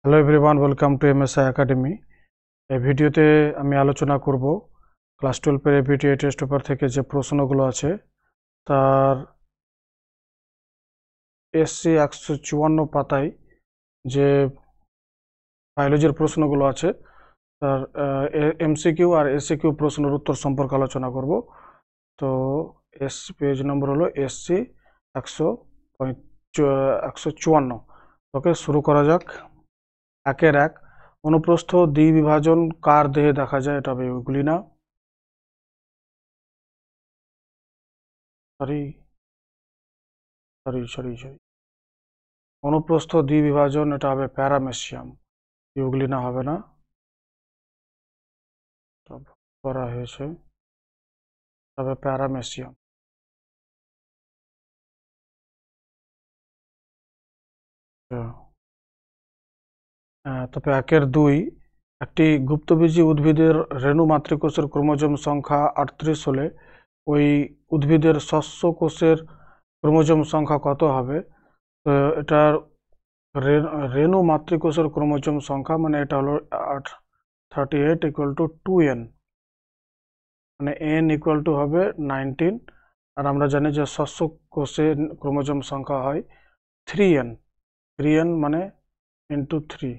Hello everyone, welcome to MSI academy. এই ভিডিওতে আমি আলোচনা করব ক্লাস 12 এবিটিএ টেস্ট পেপার থেকে যে প্রশ্নগুলো আছে তার এসসি 154 পাতায় যে বায়োলজির প্রশ্নগুলো আছে তার এমসিকিউ আর এসসিকিউ প্রশ্নের উত্তর সম্পর্কে আলোচনা করব। তো পেজ নম্বর হলো এসসি 154। ওকে, শুরু করা যাক। 1 অনুপ্রস্থ দ্বিবিভাজন কার দেহে দেখা যায়? এটা হবে euglena. Sorry sorry sorry sorry অনুপ্রস্থ দ্বিবিভাজন এটা হবে প্যারামেসিয়াম, ইউগ্লিনা হবে না, করা হয়েছে, তবে প্যারামেসিয়াম। তবে 1-2 একটি গুপ্তবীজী উদ্ভিদের রেণু মাতৃকোষের ক্রোমোজোম সংখ্যা 38 হলে ওই উদ্ভিদের শস্য কোষের ক্রোমোজোম সংখ্যা কত হবে? তো এটার রেণু মাতৃকোষের ক্রোমোজোম সংখ্যা মানে এটা হলো 38 = 2n, মানে n = হবে 19। আর আমরা জানি যে শস্য কোষে ক্রোমোজোম সংখ্যা হয় 3n, 3n মানে ইন্টু 3,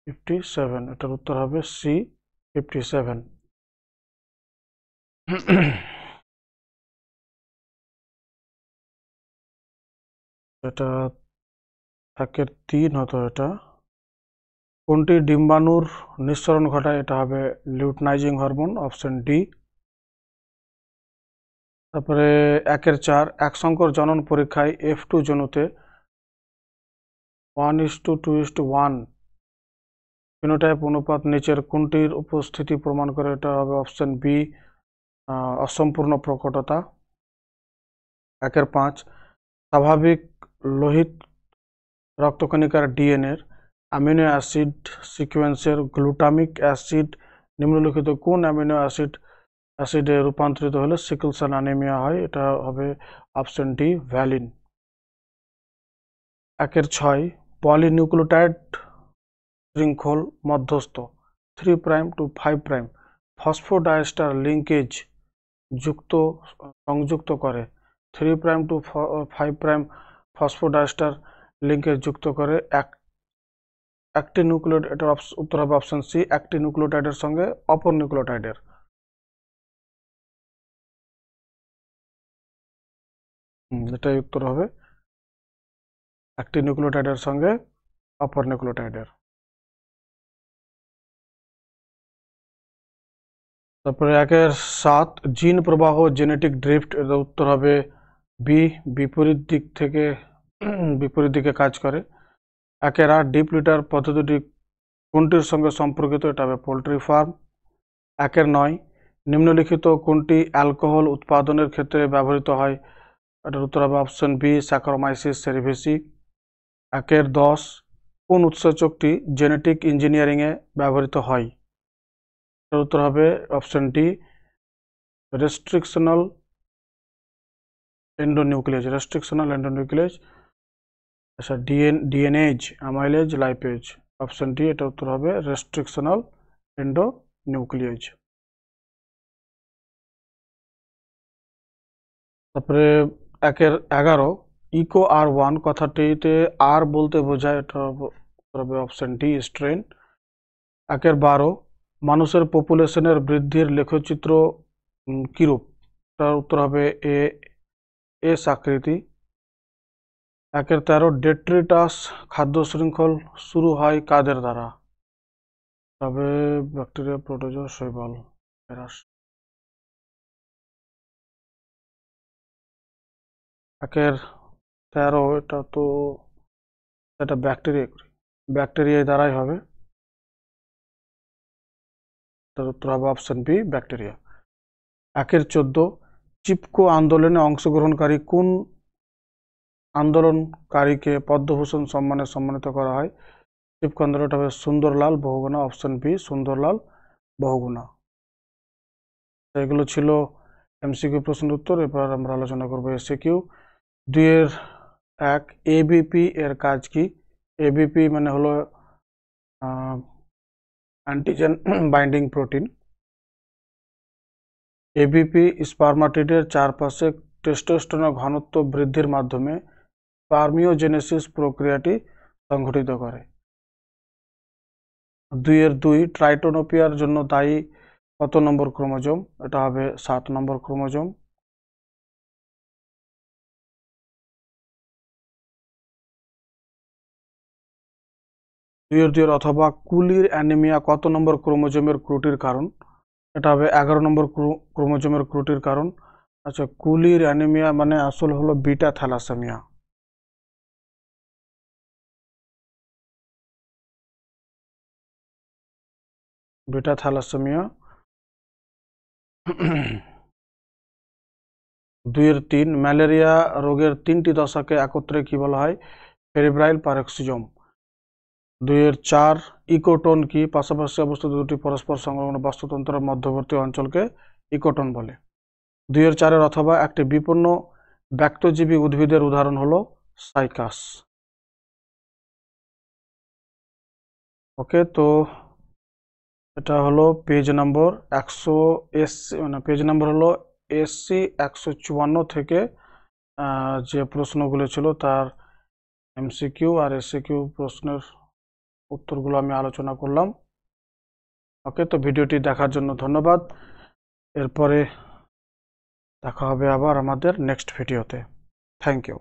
57। এটার উত্তর হবে সি, 57। এটা 1-3 হতো। এটা কোনটি ডিম্বাণুর নিঃসরণ ঘটায়? এটা হবে লিউটনাইজিং হরমোন, অপশন ডি। তারপরে 1-4 এক সংকর জনন পরীক্ষায় F2 জনুতে 1:2:1 ফিনোটাইপ অনুপাত নিচের কোনটির উপস্থিতি প্রমাণ করে? এটা হবে অপশন বি, অসম্পূর্ণ প্রকটতা। 1-5 স্বাভাবিক লোহিত রক্তকণিকার ডিএনএর অ্যামিনো অ্যাসিড সিকোয়েন্সের গ্লুটামিক অ্যাসিড নিম্নলিখিত কোন অ্যামিনো অ্যাসিডে রূপান্তরিত হলে সিকল সেল অ্যানিমিয়া হয়? এটা হবে অপশন ডি, ভ্যালিন। 1-6 পলিনিউক্লিওটাইড শৃঙ্খল মধ্যস্থ 3' to 5' ফসফোডাইস্টার লিঙ্কেজ সংযুক্ত করে। 3' to 5' ফসফোডাইস্টার লিঙ্কেজ যুক্ত করে একটি নিউক্লিওটাইড। এটার উত্তর হবে অপশন সি, একটি নিউক্লিওটাইডের সঙ্গে অপর নিউক্লিওটাইডের। এটাই উত্তর হবে, একটি নিউক্লিওটাইডের সঙ্গে অপর নিউক্লিওটাইডের। তারপরে 1-7 জিন প্রবাহ জেনেটিক ড্রিফট, এর উত্তর হবে বি, বিপরীত দিকে কাজ করে। 1-8 ডিপ লিটার পদ্ধতিটি কোনটির সঙ্গে সম্পর্কিত? এটা হবে পোল্ট্রি ফার্ম। 1-9 নিম্নলিখিত কোনটি অ্যালকোহল উৎপাদনের ক্ষেত্রে ব্যবহৃত হয়? এটার উত্তর হবে অপশন বি, স্যাকারোমাইসিস সেরিভিসি। 1-10 কোন উৎসেচকটি জেনেটিক ইঞ্জিনিয়ারিংয়ে ব্যবহৃত হয়? এটার উত্তর হবে অপশন ডি, রেস্ট্রিকশনাল এন্ডোনিউক্লিয়েজ। আচ্ছা, ডিএনএজ, অ্যামাইলেজ, লাইপেজ। অপশন ডি, এটা উত্তর হবে রেস্ট্রিকশনাল এন্ডোনিউক্লিয়েজ। তারপরে 1-11 ইকো R1 কথাটিতে আর বলতে বোঝায়? এটা হবে অপশন ডি, স্ট্রেন। 1-12 মানুষের পপুলেশনের বৃদ্ধির লেখচিত্র কিরূপ? তার উত্তর হবে এস আকৃতি। 1-13 ডেট্রিটাস খাদ্য শৃঙ্খল শুরু হয় কাদের দ্বারা? তবে ব্যাকটেরিয়া, প্রোটোজোয়া, শৈবাল, ভাইরাস। 1-13 এটা ব্যাকটেরিয়া দ্বারাই হবে। তার উত্তর হবে অপশন বি, ব্যাকটেরিয়া। 1-14 চিপকো আন্দোলনে অংশগ্রহণকারী কোন আন্দোলনকারীকে পদ্মভূষণ সম্মানে সম্মানিত করা হয়? চিপকো আন্দোলনটা হবে সুন্দরলাল বহুগুণা, অপশন বি, সুন্দরলাল বহুগুণা। এগুলো ছিল এমসিকিউ প্রশ্নের উত্তর। এবার আমরা আলোচনা করবো এসিকিউ। 2-1 এবিপি এর কাজ কি? এবিপি মানে হলো অ্যান্টিজেন বাইন্ডিং প্রোটিন। এবিপি স্পারমাটিডের চারপাশে টেস্টোস্টেরনের ঘনত্ব বৃদ্ধির মাধ্যমে স্পার্মিওজেনেসিস প্রক্রিয়াটি সংঘটিত করে। 2 ট্রাইটোনোপিয়ার জন্য দায়ী কত নম্বর ক্রোমোজোম? এটা হবে 7 নম্বর ক্রোমোজোম। 2 অথবা কুলির অ্যানিমিয়া কত নম্বর ক্রোমোজোমের ত্রুটির কারণ? এটা হবে 11 নম্বর ক্রোমোজোমের ত্রুটির কারণ। আচ্ছা, কুলির অ্যানিমিয়া মানে আসল হলো beta thalassaemia. Beta thalassaemia. 2-3 malaria রোগের 3টি দশাকে একত্রে কি বলা হয়? ফেরিব্রাইল পারক্সিজম। 2-4 ইকোটোন কি? পাশাপাশি অবস্থিত দুটি পরস্পর সংলগ্ন বাস্তুতন্ত্রের মধ্যবর্তী অঞ্চলকে ইকোটোন বলে। 2-4 অথবা একটি বিপন্ন ব্যক্তজীবী উদ্ভিদের উদাহরণ হলো সাইকাস। ওকে, তো এটা হলো পেজ নাম্বার 100 মানে পেজ নাম্বার হলো SC 154 থেকে যে প্রশ্নগুলো ছিল তার MCQ আর SCQ প্রশ্নের উত্তরগুলো আমি আলোচনা করলাম। ওকে, তো ভিডিওটি দেখার জন্য ধন্যবাদ। এরপরে দেখা হবে আবার আমাদের নেক্সট ভিডিওতে। Thank you.